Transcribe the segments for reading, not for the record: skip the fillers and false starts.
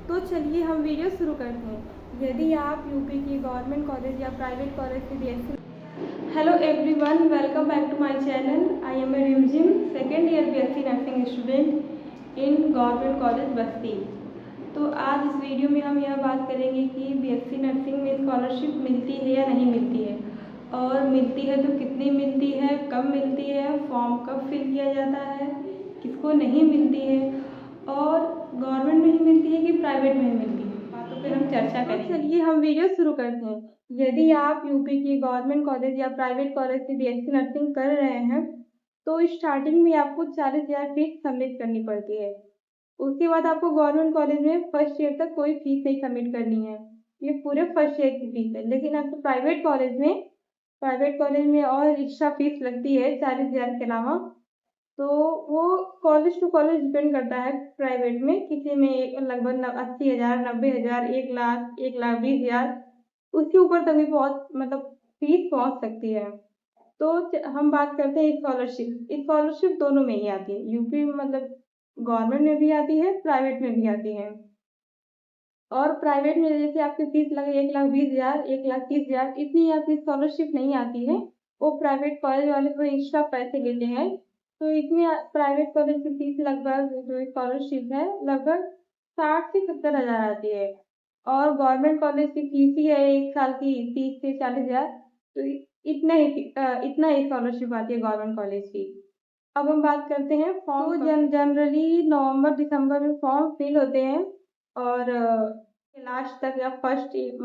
तो चलिए हम वीडियो शुरू करते हैं। यदि आप यूपी के गवर्नमेंट कॉलेज या प्राइवेट कॉलेज से BSc. Hello everyone, welcome back to my channel. I am a Rimjhim second year BSc nursing student in government college Basti. तो आज इस वीडियो में हम यह बात करेंगे कि बीएससी नर्सिंग में स्कॉलरशिप मिलती है या नहीं मिलती है, और मिलती है तो कितनी मिलती है, कब मिलती है, फॉर्म कब फिल किया जाता है, किसको नहीं मिलती है, और गवर्नमेंट में ही मिलती है कि प्राइवेट में ही मिलती है, बातों पे हम चर्चा करेंगे। तो चलिए हम वीडियो शुरू करते हैं। यदि आप यूपी की गवर्नमेंट कॉलेज या प्राइवेट कॉलेज से बीएससी नर्सिंग कर रहे हैं तो स्टार्टिंग में आपको 40,000 फीस सबमिट करनी पड़ती है। उसके बाद आपको गवर्नमेंट कॉलेज में फर्स्ट ईयर तक कोई फीस नहीं सबमिट करनी है, ये पूरे फर्स्ट ईयर की फीस है। लेकिन आपको प्राइवेट कॉलेज में और एक्स्ट्रा फीस लगती है 40,000 के अलावा। तो वो कॉलेज टू कॉलेज डिपेंड करता है। प्राइवेट में किसी में लगभग 80,000, 90,000, 1,00,000, 1,20,000, उसके ऊपर तक भी बहुत फीस पहुंच सकती है। तो हम बात करते हैं स्कॉलरशिप। स्कॉलरशिप दोनों में ही आती है, यूपी गवर्नमेंट में भी आती है, प्राइवेट में भी आती है। और प्राइवेट में जैसे आपकी फीस लगे 1,20,000, 1,30,000, इतनी आपकी स्कॉलरशिप नहीं आती है। वो प्राइवेट कॉलेज वाले थोड़े एक्स्ट्रा पैसे लेते हैं। तो इसमें प्राइवेट कॉलेज की फीस लगभग जो स्कॉलरशिप है लगभग 60 से 70,000 आती है। और गवर्नमेंट कॉलेज की फीस ही है एक साल की 30 से 40,000। तो इतना ही स्कॉलरशिप आती है गवर्नमेंट कॉलेज की। अब हम बात करते हैं फॉर्म। तो जनरली नवंबर दिसंबर में फॉर्म फिल होते हैं, और लास्ट तक या फर्स्ट वीक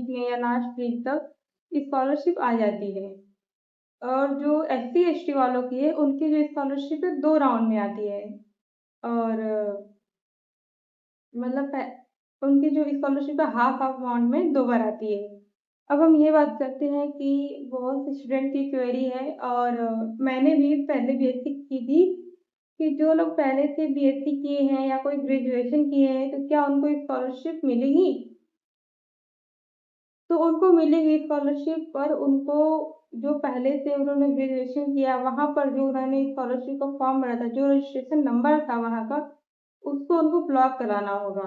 में या लास्ट वीक तक स्कॉलरशिप आ जाती है। और जो एससी एसटी वालों की है उनकी जो स्कॉलरशिप है 2 राउंड में आती है। और उनकी जो स्कॉलरशिप है हाफ हाफ अमाउंट में 2 बार आती है। अब हम ये बात करते हैं कि बहुत से स्टूडेंट की क्वेरी है, और मैंने भी पहले बीएससी की थी कि जो लोग पहले से बीएससी किए हैं या कोई ग्रेजुएशन किए हैं तो क्या उनको स्कॉलरशिप मिलेगी। तो उनको मिलेगी स्कॉलरशिप, पर उनको जो पहले से उन्होंने ग्रेजुएशन किया वहाँ पर जो उन्होंने स्कॉलरशिप का फॉर्म भरा था, जो रजिस्ट्रेशन नंबर था वहाँ का, उसको उनको ब्लॉक कराना होगा।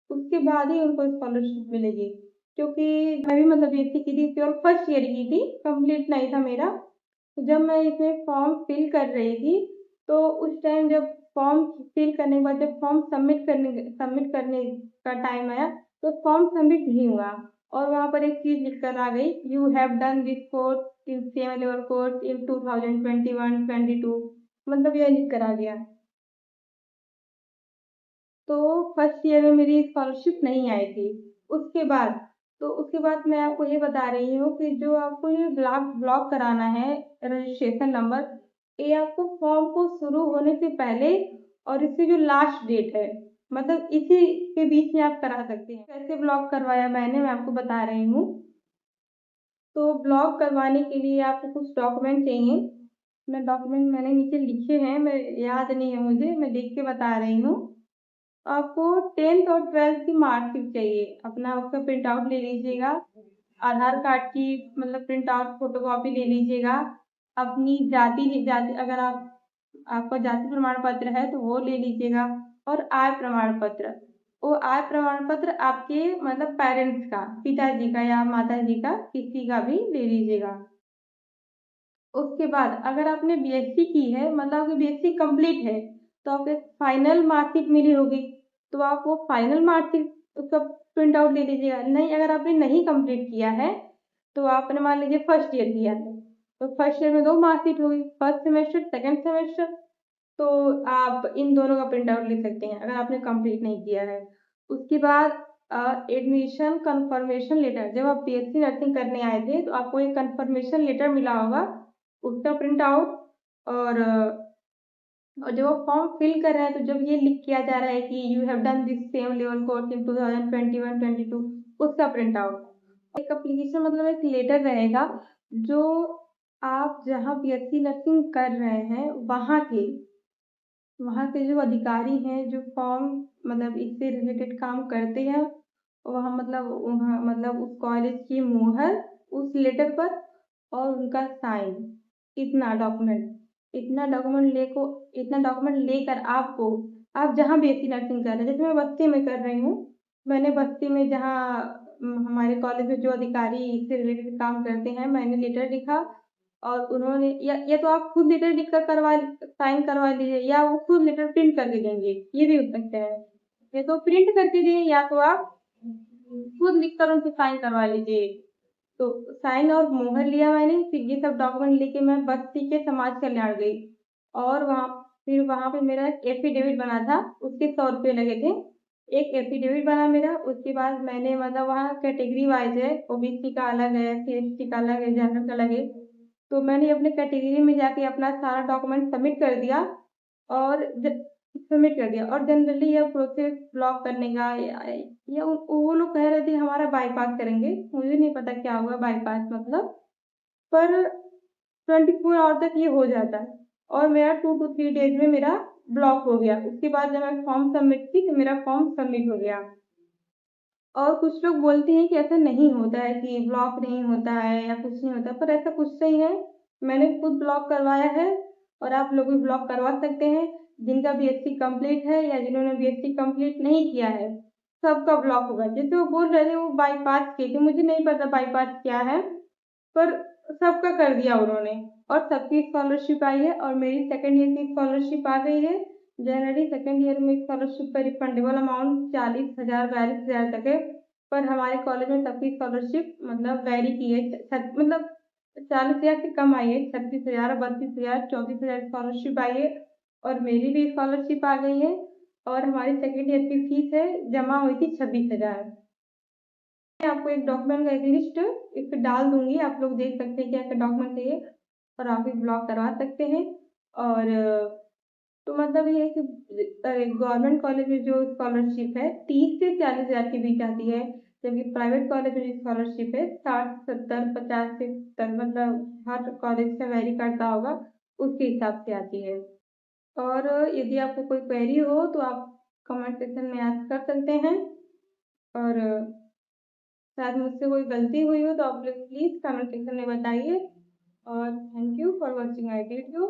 उसके बाद ही उनको स्कॉलरशिप मिलेगी। क्योंकि मैं भी बीएससी की थी, केवल फर्स्ट ईयर की थी, कंप्लीट नहीं था मेरा। तो जब मैं इसमें फॉर्म फिल कर रही थी तो उस टाइम जब फॉर्म फिल करने के बाद जब फॉर्म सबमिट करने का टाइम आया तो फॉर्म सबमिट नहीं हुआ, और वहाँ पर एक चीज़ लिख कर आ गई, you have done this course in same level course in 2021-22, यह लिख कर आ गया। तो फर्स्ट ईयर में मेरी स्कॉलरशिप नहीं आई थी। उसके बाद मैं आपको ये बता रही हूँ कि जो आपको ये ब्लॉक कराना है रजिस्ट्रेशन नंबर, ये आपको फॉर्म को शुरू होने से पहले और इसकी जो लास्ट डेट है इसी के बीच में आप करा सकते हैं। कैसे ब्लॉक करवाया मैंने, मैं आपको बता रही हूँ। तो ब्लॉक करवाने के लिए आपको कुछ डॉक्यूमेंट चाहिए। डॉक्यूमेंट मैंने नीचे लिखे हैं, मैं याद नहीं है मुझे, मैं लिख के बता रही हूँ। आपको 10th और 12th की मार्कशीट चाहिए, अपना उसका प्रिंट आउट ले लीजिएगा। आधार कार्ड की प्रिंट आउट फोटोकॉपी ले लीजिएगा। अपनी जाति अगर आपका जाति प्रमाण पत्र है तो वो ले लीजिएगा। और आय प्रमाण पत्र, वो आय प्रमाण पत्र आपके पेरेंट्स का, पिताजी का या माताजी का, किसी का भी ले लीजिएगा। उसके बाद अगर आपने बीएससी की है, आपकी बीएससी कंप्लीट है, तो आपके फाइनल मार्कशीट मिली होगी, तो आप वो फाइनल मार्कशीट उसका प्रिंट आउट ले लीजिएगा। नहीं, अगर आपने नहीं कंप्लीट किया है तो आपने मान लीजिए फर्स्ट ईयर किया है तो फर्स्ट ईयर में 2 मार्कशीट होगी, फर्स्ट सेमेस्टर, सेकेंड सेमेस्टर। तो आप इन दोनों का प्रिंट आउट ले सकते हैं अगर आपने कंप्लीट नहीं किया है। उसके बाद एडमिशन कंफर्मेशन लेटर, जब आप बीएससी नर्सिंग करने आए थे तो आपको एक कंफर्मेशन लेटर मिला होगा, उसका प्रिंट आउट। और जब आप फॉर्म फिल कर रहे हैं तो जब ये लिख किया जा रहा है कि you have done this same level course in 2021-22, उसका प्रिंट आउट। एक एप्लीकेशन एक लेटर रहेगा जो आप जहाँ बीएससी नर्सिंग कर रहे हैं वहाँ के जो अधिकारी हैं, जो फॉर्म इससे रिलेटेड काम करते हैं, वहाँ उस कॉलेज की मुहर उस लेटर पर और उनका साइन, इतना डॉक्यूमेंट लेकर आपको आप जहाँ बीएससी नर्सिंग कर रहे हैं, जैसे मैं बस्ती में कर रही हूँ, मैंने बस्ती में जहाँ हमारे कॉलेज में जो अधिकारी इससे रिलेटेड काम करते हैं, मैंने लेटर लिखा और उन्होंने या तो आप खुद लेटर लिख कर साइन करवा लीजिए या वो खुद लेटर प्रिंट करके देंगे, ये भी हो सकता है। या तो प्रिंट करके दें या तो आप खुद लिख कर उनसे साइन करवा लीजिए। तो साइन और मोहर लिया मैंने, फिर ये सब डॉक्यूमेंट लेके मैं बस्ती के समाज कल्याण गई और वहाँ पे मेरा एक एफिडेविट बना था, उसके 100 रुपये लगे थे। एक एफिडेविट बना मेरा, उसके बाद मैंने मतलब वहाँ कैटेगरी वाइज है, ओबीसी का अलग है, एससी का अलग है, जनरल का अलग है। तो मैंने अपने कैटेगरी में जाके अपना सारा डॉक्यूमेंट और सबमिट कर दिया और जनरली यह प्रोसेस ब्लॉक करने का या वो लोग कह रहे थे हमारा बाईपास करेंगे, मुझे नहीं पता क्या हुआ बाईपास मतलब, पर 24 आवर तक ये हो जाता है और मेरा 2 to 3 डेज में मेरा ब्लॉक हो गया। उसके बाद जब मैं फॉर्म सबमिट की तो मेरा फॉर्म सबमिट हो गया। और कुछ लोग बोलते हैं कि ऐसा नहीं होता है कि ब्लॉक नहीं होता है या कुछ नहीं होता, पर ऐसा कुछ नहीं है। मैंने खुद ब्लॉक करवाया है और आप लोग भी ब्लॉक करवा सकते हैं। जिनका बीएससी कंप्लीट है या जिन्होंने बीएससी कंप्लीट नहीं किया है, सबका ब्लॉक होगा। जैसे वो बोल रहे थे वो बाईपास किए थे, मुझे नहीं पता बाईपास क्या है, पर सबका कर दिया उन्होंने और सबकी स्कॉलरशिप आई है और मेरी सेकेंड ईयर की स्कॉलरशिप आ गई है। जनरली सेकेंड ईयर में स्कॉलरशिप का रिफंडेबल अमाउंट 40,000 42,000 तक है, पर हमारे कॉलेज में सबकी स्कॉलरशिप मतलब वेरी की है, मतलब 40,000 से कम आई है, 36,000 32,000 34,000 स्कॉलरशिप आई है और मेरी भी स्कॉलरशिप आ गई है और हमारी सेकेंड ईयर की फीस है जमा हुई थी 26,000। मैं आपको एक डॉक्यूमेंट का एक लिस्ट इस पे डाल दूंगी, आप लोग देख सकते हैं क्या क्या डॉक्यूमेंट चाहिए और आप भी ब्लॉक करवा सकते हैं। और तो मतलब ये है कि गवर्नमेंट कॉलेज में जो स्कॉलरशिप है 30 से 40,000 के बीच आती है, जबकि प्राइवेट कॉलेज में जो स्कॉलरशिप है 60 70 50 से 70, मतलब हर कॉलेज से वेरी करता होगा, उसके हिसाब से आती है। और यदि आपको कोई क्वेरी हो तो आप कमेंट सेक्शन में आस्क कर सकते हैं और शायद मुझसे कोई गलती हुई हो तो आप लोग प्लीज़ कमेंट सेक्शन में बताइए और thank you for watching my video.